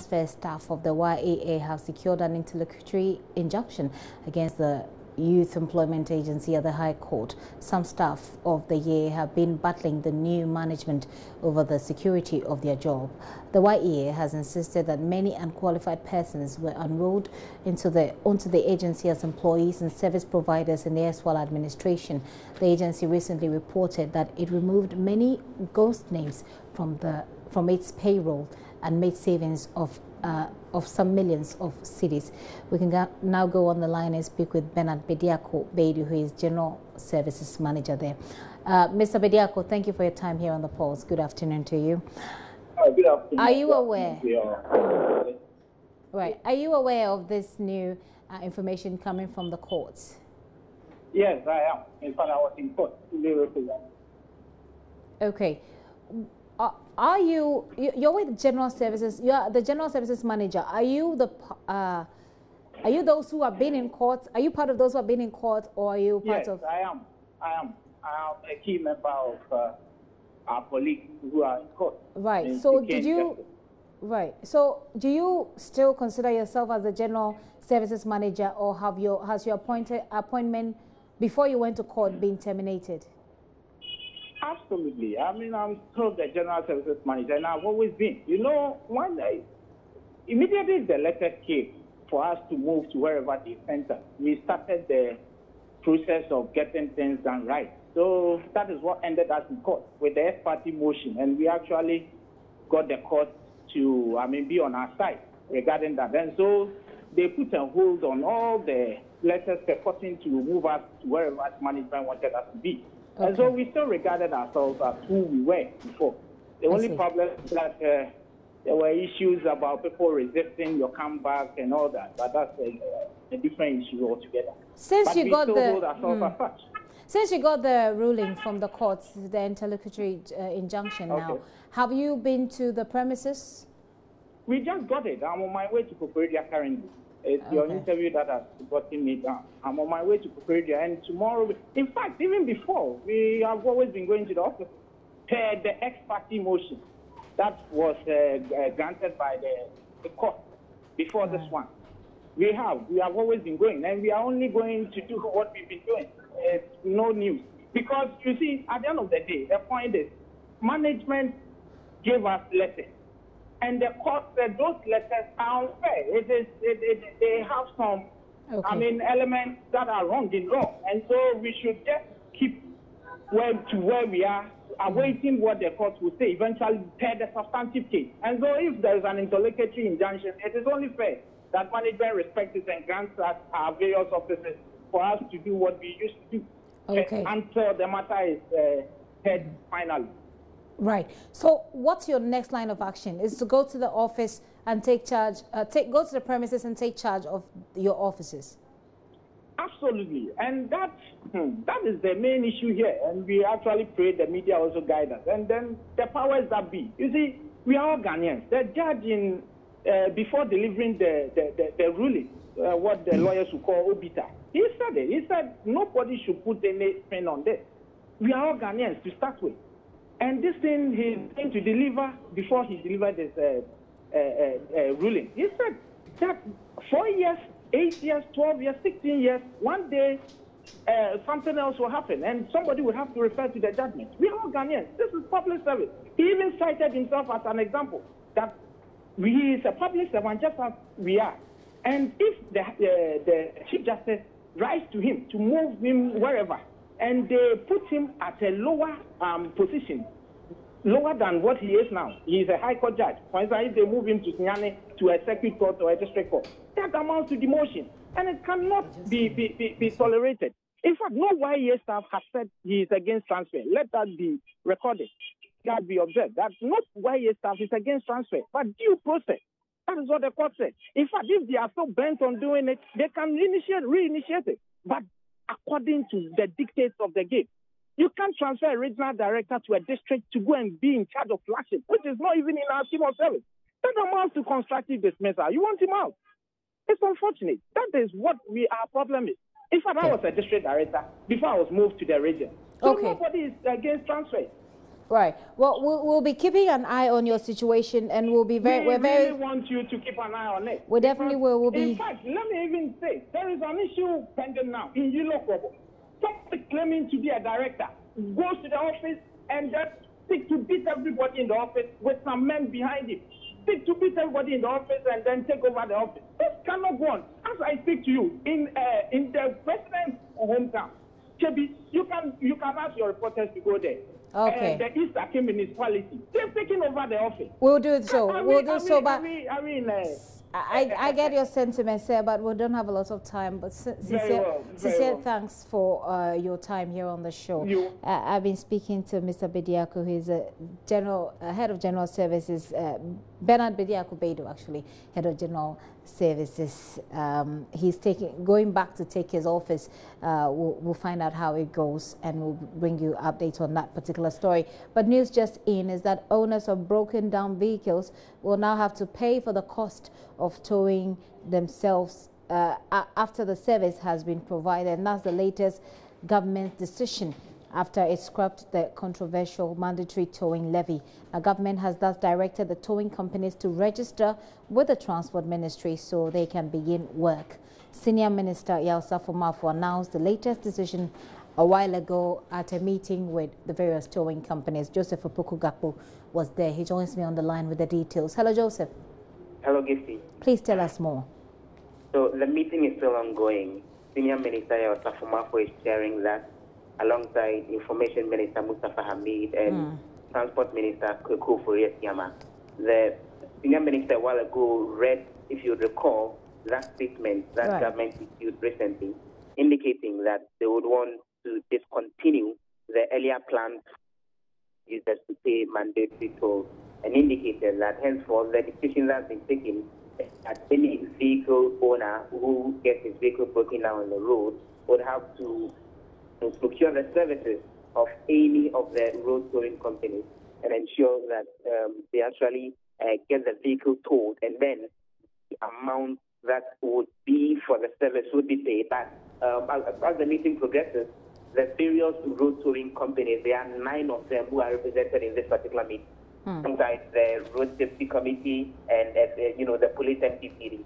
transfer staff of the YAA have secured an interlocutory injunction against the Youth Employment Agency at the High Court. Some staff of the YAA have been battling the new management over the security of their job. The YAA has insisted that many unqualified persons were enrolled onto the agency as employees and service providers in the erstwhile administration. The agency recently reported that it removed many ghost names from its payroll and made savings of some millions of cedis. We can now go on the line and speak with Bernard Bediako Bedu, who is General Services Manager there. Mr. Bediako, thank you for your time here on the Pulse. Good afternoon to you. Good afternoon. Are you aware? Right. Are you aware of this new information coming from the courts? Yes, I am. In fact, I was in court today. Okay. Are you're with General Services? You are the General Services Manager. Are you those who have been in court? Are you part of those who have been in court, or are you part of? Yes, I am. I am a key member of our colleagues who are in court. Right. So did you? Justice. Right. So do you still consider yourself as the General Services Manager, or has your appointment before you went to court been terminated? Absolutely. I mean, I'm still the General Services Manager, and I've always been. You know, one day, immediately the letter came for us to move to wherever they sent us, we started the process of getting things done right. So that is what ended us in court with the ex-party motion, and we actually got the court to, be on our side regarding that. And so they put a hold on all the letters purporting to move us to wherever management wanted us to be. Okay. And so we still regarded ourselves as who we were before. The only problem is that there were issues about people resisting your comeback and all that, but that's a different issue altogether. Since you got the ruling from the courts, the interlocutory injunction now, have you been to the premises? We just got it. I'm on my way to Kokoredia currently. It's your interview that has gotten me down. I'm on my way to Kokoredia, and tomorrow, in fact, even before, we have always been going to the office. The ex-party motion that was granted by the court before this one. We have always been going, and we are only going to do what we've been doing. It's no news. Because, you see, at the end of the day, the point is, management gave us letters. And the court said those letters are unfair. They have some, elements that are wrong in law. And so we should just keep where we are, awaiting what the court will say, eventually pay the substantive case. And so if there is an interlocutory injunction, it is only fair that management respects it and grants us our various offices for us to do what we used to do until the matter is heard finally. Right. So what's your next line of action? Is to go to the office and take charge, go to the premises and take charge of your offices? Absolutely. And that is the main issue here. And we actually pray the media also guide us. And then the powers that be. You see, we are all Ghanaians. The judge, before delivering the ruling, what the lawyers would call obita, he said it. He said nobody should put any pen on this. We are all Ghanaians to start with. And this thing he's going to deliver before he delivered this ruling. He said that 4 years, 8 years, 12 years, 16 years, one day something else will happen and somebody will have to refer to the judgment. We are all Ghanaians. This is public service. He even cited himself as an example that he is a public servant just as we are. And if the Chief Justice writes to him to move him wherever, and they put him at a lower position, lower than what he is now. He is a high court judge. For instance, if they move him to Sinyane, to a circuit court or a district court, that amounts to demotion, and it cannot be tolerated. In fact, no YEA staff has said he is against transfer. Let that be recorded. That be observed. That not YEA staff is against transfer, but due process. That is what the court said. In fact, if they are so bent on doing it, they can reinitiate it. But according to the dictates of the game, you can't transfer a regional director to a district to go and be in charge of flagship, which is not even in our team of service. That amounts to constructive dismissal. You want him out. It's unfortunate. That is what our problem is. In fact, I was a district director before I was moved to the region. So nobody is against transfer. Right. Well, we'll be keeping an eye on your situation, and we'll be very. We really want you to keep an eye on it. We definitely will. We'll be. In fact, let me even say there is an issue pending now in Yiloko. Somebody claiming to be a director goes to the office and just stick to beat everybody in the office with some men behind him. Stick to beat everybody in the office and then take over the office. This cannot go on. As I speak to you, in the president's hometown, Chebi, you can ask your reporters to go there. Okay. The East Akim municipality, they've taken over the office. We'll do it so. I get your sentiments, sir, but we don't have a lot of time. But sincere thanks for your time here on the show. I've been speaking to Mr. Bediako, who is a head of general services. Bernard Bediako Beidou, actually, head of general services. He's going back to take his office. We'll find out how it goes, and we'll bring you updates on that particular story. But news just in is that owners of broken down vehicles will now have to pay for the cost of towing themselves after the service has been provided, and that's the latest government decision after it scrapped the controversial mandatory towing levy. The government has thus directed the towing companies to register with the Transport Ministry so they can begin work. Senior Minister Yelsa Fomafo announced the latest decision a while ago at a meeting with the various towing companies. Joseph Opoku-Gakpo was there. He joins me on the line with the details. Hello, Joseph. Hello, Gifty. Please tell us more. So the meeting is still ongoing. Senior Minister Yelsa Fomafo is chairing that alongside Information Minister Mustafa Hamid and Transport Minister Kweku Furiesiyama. The Senior Minister a while ago read, if you recall, that statement that government issued recently, indicating that they would want to discontinue the earlier plans users to pay mandatory tolls, and indicated that henceforth the decision that's been taken that any vehicle owner who gets his vehicle broken down on the road would have to procure the services of any of the road towing companies and ensure that they actually get the vehicle towed, and then the amount that would be for the service would be paid. But as the meeting progresses, the various road towing companies, there are 9 of them who are represented in this particular meeting. Alongside the Road Safety Committee and the Police MPPD.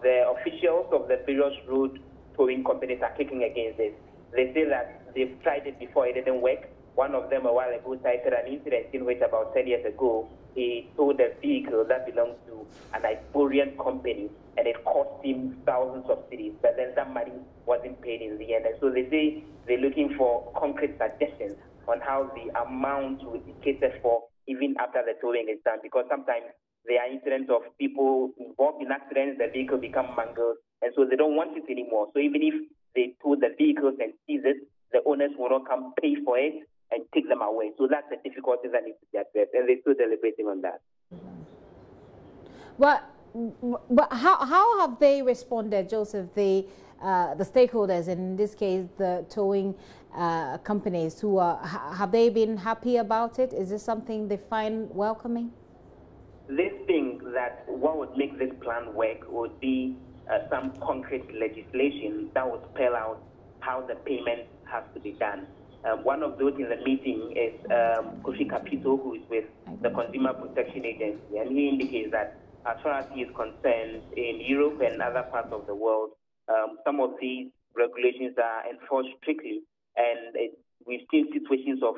The officials of the various road towing companies are kicking against this. They say that they've tried it before, it didn't work. One of them a while ago cited an incident in which about 10 years ago, he towed a vehicle that belonged to an Ivorian company, and it cost him thousands of cedis, but then that money wasn't paid in the end. And so they say they're looking for concrete suggestions on how the amount will be catered for even after the towing is done, because sometimes there are incidents of people involved in accidents, the vehicle become mangled, and so they don't want it anymore. So even if they tow the vehicles and seize it, the owners will not come pay for it and take them away. So that's the difficulty that needs to be addressed, and they're still deliberating on that. But how have they responded, Joseph, the stakeholders, in this case the towing companies, who have they been happy about it? Is this something they find welcoming? They think that what would make this plan work would be some concrete legislation that would spell out how the payment has to be done. One of those in the meeting is Kofi Kapito, who is with the Consumer Protection Agency, and he indicates that as far as he is concerned, in Europe and other parts of the world, some of these regulations are enforced strictly, and we've seen situations of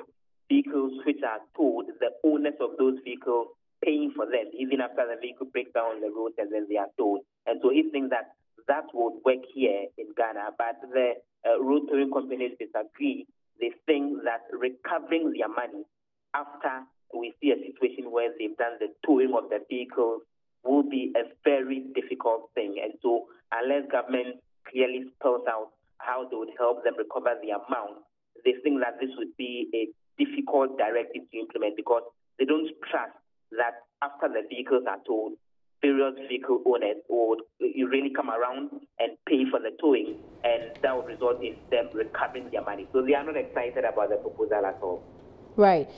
vehicles which are towed, the owners of those vehicles paying for them, even after the vehicle breaks down on the road and then they are towed. And so he thinks that that would work here in Ghana, but the road towing companies disagree. They think that recovering their money after we see a situation where they've done the towing of the vehicles will be a very difficult thing. And so unless government clearly spells out how they would help them recover the amount, they think that this would be a difficult directive to implement, because they don't trust that after the vehicles are towed, various vehicle owners would really come around and pay for the towing, and that would result in them recovering their money. So they are not excited about the proposal at all. Right.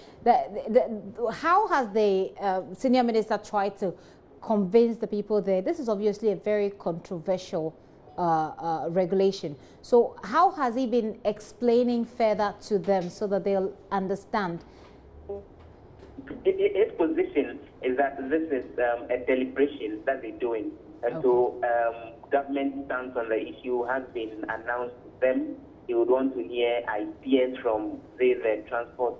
How has the senior minister tried to convince the people there? This is obviously a very controversial regulation. So how has he been explaining further to them so that they'll understand? His position is that this is a deliberation that they're doing. And so government stance on the issue has been announced to them. They would want to hear ideas from the transport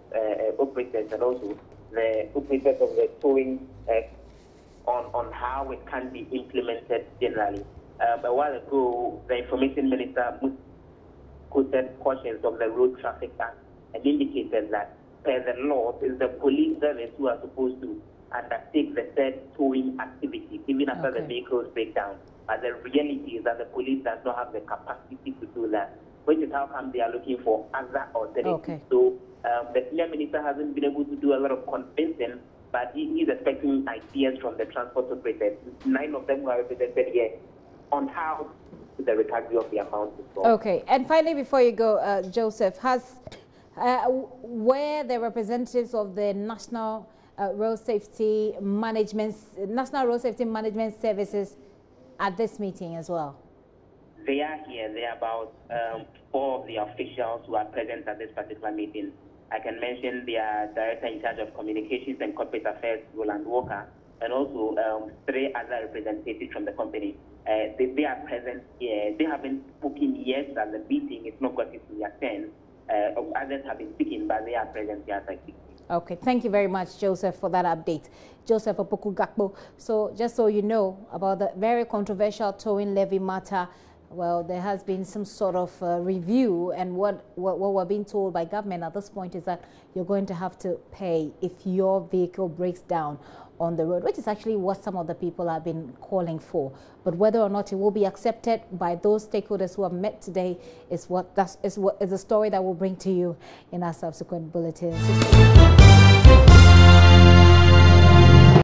operators and also the operators of the towing on how it can be implemented generally. A while ago, the Information Minister quoted portions of the Road Traffic Act and indicated that per the law, it's the police service who are supposed to undertake the said towing activity even after the vehicles break down. But the reality is that the police does not have the capacity to do that, which is how come they are looking for other alternatives. So the senior minister hasn't been able to do a lot of convincing, but he is expecting ideas from the transport operators. 9 of them were represented here on how the recovery of the amount is going. Okay, and finally, before you go, Joseph, were the representatives of the National Road Safety Management Services at this meeting as well? They are here. There are about 4 of the officials who are present at this particular meeting. I can mention their Director in charge of Communications and Corporate Affairs, Roland Walker, and also 3 other representatives from the company. They are present here. They haven't spoken yet at the meeting. It's not got to their turn. Others have been speaking, but they are present here at the meeting. Okay, thank you very much, Joseph, for that update. Joseph Opoku Gakpo. So just so you know about the very controversial towing levy matter, well, there has been some sort of review, and what we're being told by government at this point is that you're going to have to pay if your vehicle breaks down on the road, which is actually what some of the people have been calling for. But whether or not it will be accepted by those stakeholders who have met today is a story that we'll bring to you in our subsequent bulletins.